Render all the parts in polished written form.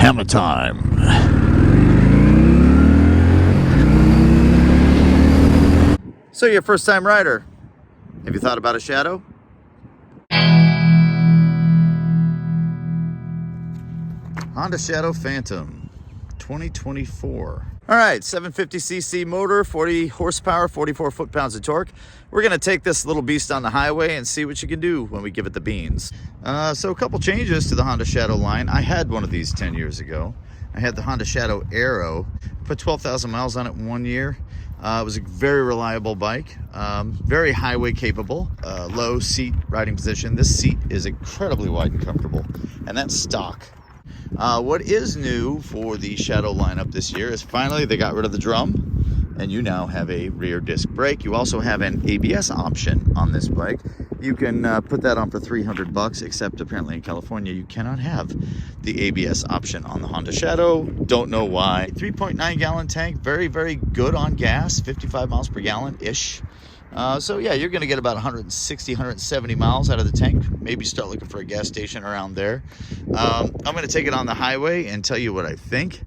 Hammer time. So you're a first-time rider. Have you thought about a Shadow? Honda Shadow Phantom 2024. All right, 750cc motor, 40 horsepower, 44 foot-pounds of torque. We're gonna take this little beast on the highway and see what you can do when we give it the beans. So a couple changes to the Honda Shadow line. I had one of these 10 years ago. I had the Honda Shadow Aero. Put 12,000 miles on it in 1 year. It was a very reliable bike, very highway capable, low seat riding position. This seat is incredibly wide and comfortable, and that's stock. What is new for the Shadow lineup this year is finally they got rid of the drum, and you now have a rear disc brake. You also have an ABS option on this bike. You can put that on for $300, except apparently in California you cannot have the ABS option on the Honda Shadow. Don't know why. 3.9 gallon tank, very, very good on gas, 55 miles per gallon-ish. So yeah, you're gonna get about 160, 170 miles out of the tank. Maybe start looking for a gas station around there. I'm gonna take it on the highway and tell you what I think.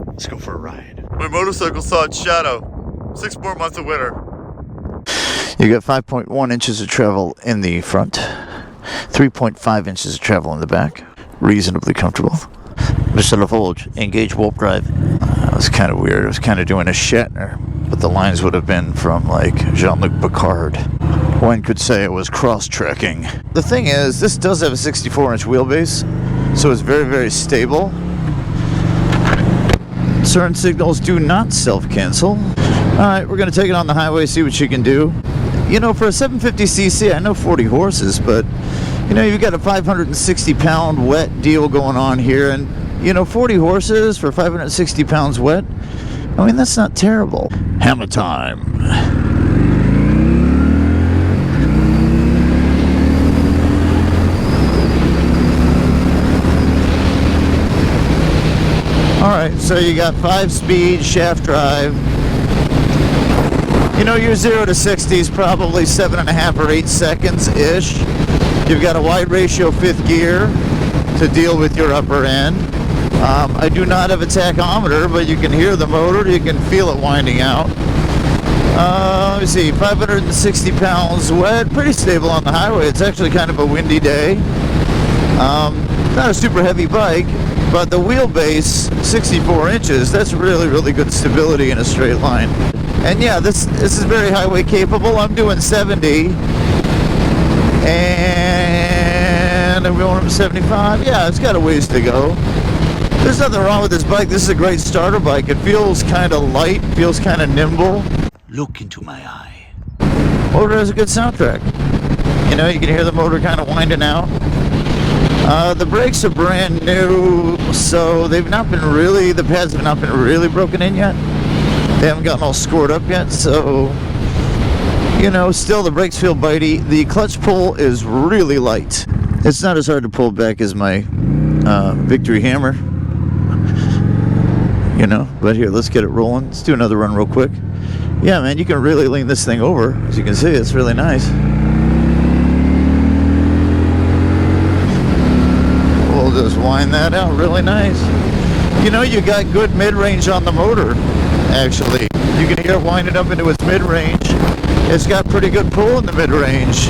Let's go for a ride. My motorcycle saw its shadow. 6 more months of winter. You got 5.1 inches of travel in the front, 3.5 inches of travel in the back. Reasonably comfortable. Mr. LaForge, engage warp drive. That was kind of weird. I was kind of doing a Shatner, but the lines would have been from like Jean-Luc Picard. One could say it was cross-trekking. The thing is, this does have a 64-inch wheelbase, so it's very, very stable. Turn signals do not self-cancel. Alright, we're going to take it on the highway, see what you can do. You know, for a 750cc, I know 40 horses, but, you know, you've got a 560-pound wet deal going on here, and, you know, 40 horses for 560 pounds wet, I mean, that's not terrible. Hammer time. Alright, so you got 5-speed shaft drive. You know, your 0 to 60 is probably 7.5 or 8 seconds-ish. You've got a wide ratio 5th gear to deal with your upper end. I do not have a tachometer, but you can hear the motor, you can feel it winding out. Let me see, 560 pounds wet, pretty stable on the highway. It's actually kind of a windy day. Not a super heavy bike, but the wheelbase, 64 inches, that's really, really good stability in a straight line. And yeah, this is very highway capable. I'm doing 70, and I'm going up to 75. Yeah, it's got a ways to go. There's nothing wrong with this bike. This is a great starter bike. It feels kind of light, feels kind of nimble. Look into my eye. Motor has a good soundtrack. You know, you can hear the motor kind of winding out. The brakes are brand new, so they've not been really, the pads have not been really broken in yet. They haven't gotten all scored up yet, so, you know, still the brakes feel bitey. The clutch pull is really light. It's not as hard to pull back as my Victory Hammer, you know, but here, let's get it rolling. Let's do another run real quick. Yeah, man, you can really lean this thing over. As you can see, it's really nice. We'll just wind that out really nice. You know, you got good mid-range on the motor, actually. You can hear it winding up into its mid-range. It's got pretty good pull in the mid-range,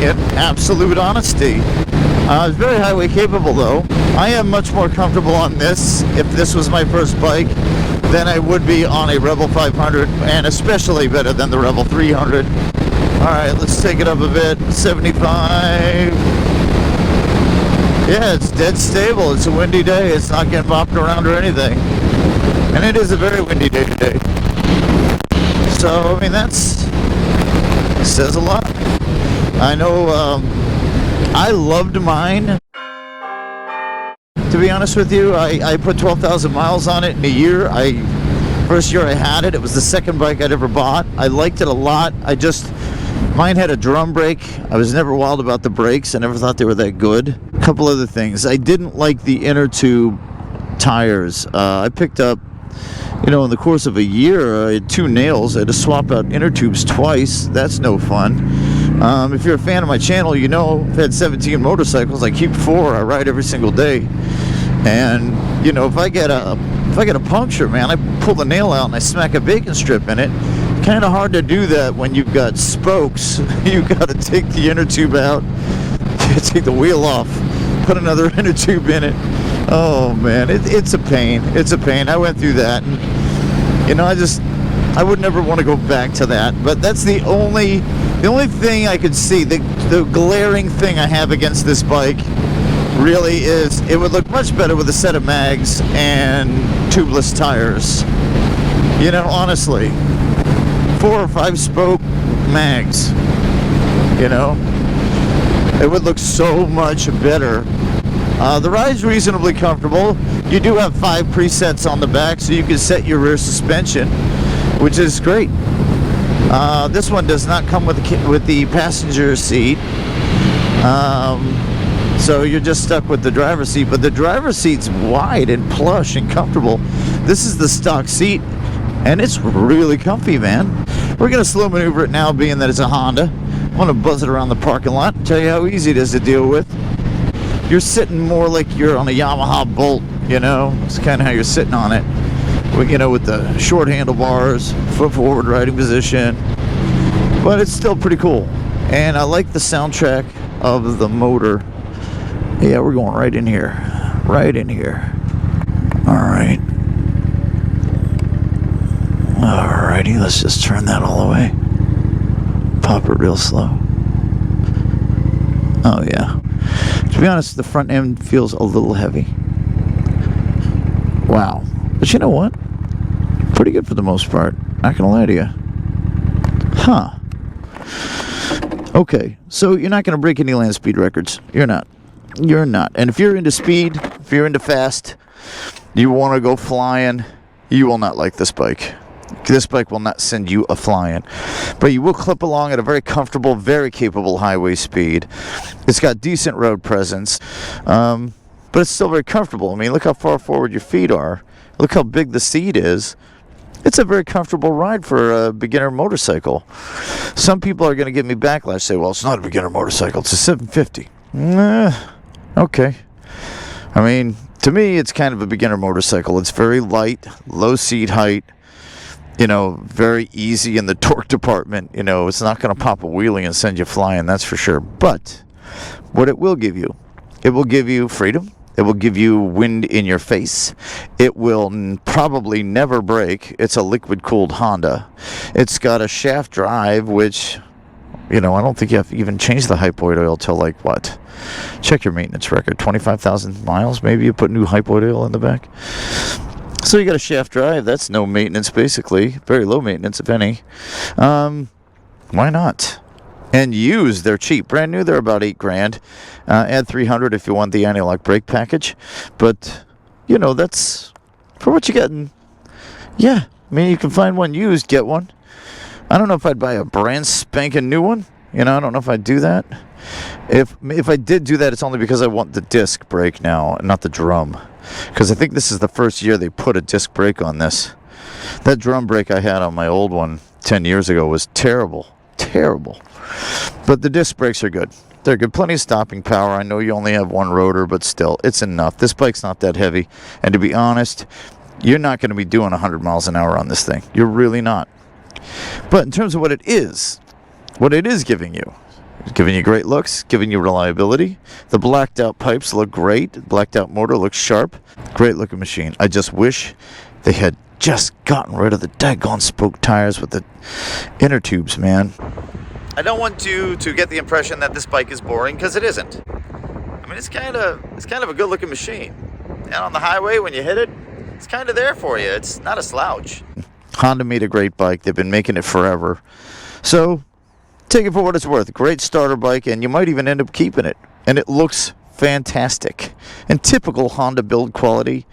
in absolute honesty. It's very highway capable, though. I am much more comfortable on this, if this was my first bike, than I would be on a Rebel 500, and especially better than the Rebel 300. Alright, let's take it up a bit. 75. Yeah, it's dead stable. It's a windy day. It's not getting bopped around or anything. And it is a very windy day today. So, I mean, that says a lot. I know, I loved mine. To be honest with you, I put 12,000 miles on it in a year. First year I had it, it was the second bike I'd ever bought. I liked it a lot. Mine had a drum brake. I was never wild about the brakes. I never thought they were that good. A couple other things. I didn't like the inner tube tires. I picked up, you know, in the course of a year, I had 2 nails. I had to swap out inner tubes twice. That's no fun. If you're a fan of my channel, you know I've had 17 motorcycles. I keep 4. I ride every single day. And You know, if I get a puncture, man, I pull the nail out and I smack a bacon strip in it. Kind of hard to do that when you've got spokes. You got to take the inner tube out, take the wheel off, put another inner tube in it. Oh man, it's a pain. It's a pain. I went through that, and you know, I would never want to go back to that. But that's the only thing I could see. The glaring thing I have against this bike really is it would look much better with a set of mags and tubeless tires. You know, honestly, 4 or 5 spoke mags, you know, it would look so much better. The ride's reasonably comfortable. You do have 5 presets on the back, so you can set your rear suspension, which is great. This one does not come with the passenger seat, so you're just stuck with the driver's seat. But the driver's seat's wide and plush and comfortable. This is the stock seat, and it's really comfy, man. We're going to slow maneuver it now, being that it's a Honda. I'm going to buzz it around the parking lot and tell you how easy it is to deal with. You're sitting more like you're on a Yamaha Bolt, you know. It's kind of how you're sitting on it. You know, with the short handlebars, foot forward riding position. But it's still pretty cool. And I like the soundtrack of the motor. Yeah, we're going right in here. Right in here. All right. Alrighty, let's just turn that all the way. Pop it real slow. Oh yeah. To be honest, the front end feels a little heavy. Wow. But you know what? Pretty good for the most part. Not gonna lie to you. Huh. Okay, so you're not gonna break any land speed records. You're not. You're not. And if you're into speed, if you're into fast, you want to go flying, you will not like this bike. This bike will not send you a-flying. But you will clip along at a very comfortable, very capable highway speed. It's got decent road presence. But it's still very comfortable. I mean, look how far forward your feet are. Look how big the seat is. It's a very comfortable ride for a beginner motorcycle. Some people are going to give me backlash, say, well, it's not a beginner motorcycle. It's a 750. Okay. I mean, to me, it's kind of a beginner motorcycle. It's very light, low seat height. You know, very easy in the torque department. You know, it's not going to pop a wheelie and send you flying, that's for sure. But what it will give you freedom. It will give you wind in your face. It will probably never break. It's a liquid-cooled Honda. It's got a shaft drive, which, you know, I don't think you have to even change the hypoid oil till, like, what? Check your maintenance record. 25,000 miles, maybe you put new hypoid oil in the back. So you got a shaft drive. That's no maintenance, basically. Very low maintenance, if any. Why not? And used, they're cheap. Brand new, they're about $8,000. Add $300 if you want the anti-lock brake package. But, you know, that's for what you're getting. Yeah, I mean, you can find one used, get one. I don't know if I'd buy a brand spanking new one. You know, I don't know if I'd do that. If I did do that, it's only because I want the disc brake now, and not the drum. Because I think this is the first year they put a disc brake on this. That drum brake I had on my old one 10 years ago was terrible. Terrible. But the disc brakes are good. They're good. Plenty of stopping power. I know you only have one rotor, but still, it's enough. This bike's not that heavy. And to be honest, you're not going to be doing 100 miles an hour on this thing. You're really not. But in terms of what it is giving you, it's giving you great looks, giving you reliability. The blacked out pipes look great. The blacked out motor looks sharp. Great looking machine. I just wish they had just gotten rid of the daggone spoke tires with the inner tubes, man. I don't want you to get the impression that this bike is boring, because it isn't. I mean, it's kind of a good looking machine. And on the highway, when you hit it, it's kind of there for you. It's not a slouch. Honda made a great bike. They've been making it forever. So take it for what it's worth. Great starter bike, and you might even end up keeping it. And it looks fantastic. And typical Honda build quality.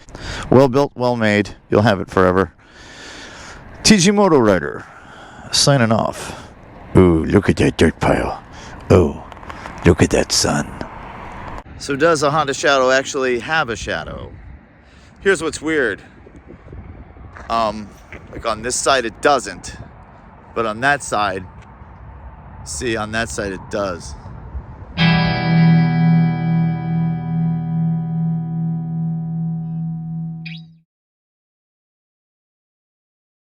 Well built, well made. You'll have it forever. TG MotoRider signing off. Ooh, look at that dirt pile. Oh, look at that sun. So does a Honda Shadow actually have a shadow? Here's what's weird. Like on this side it doesn't. But on that side, see, on that side it does.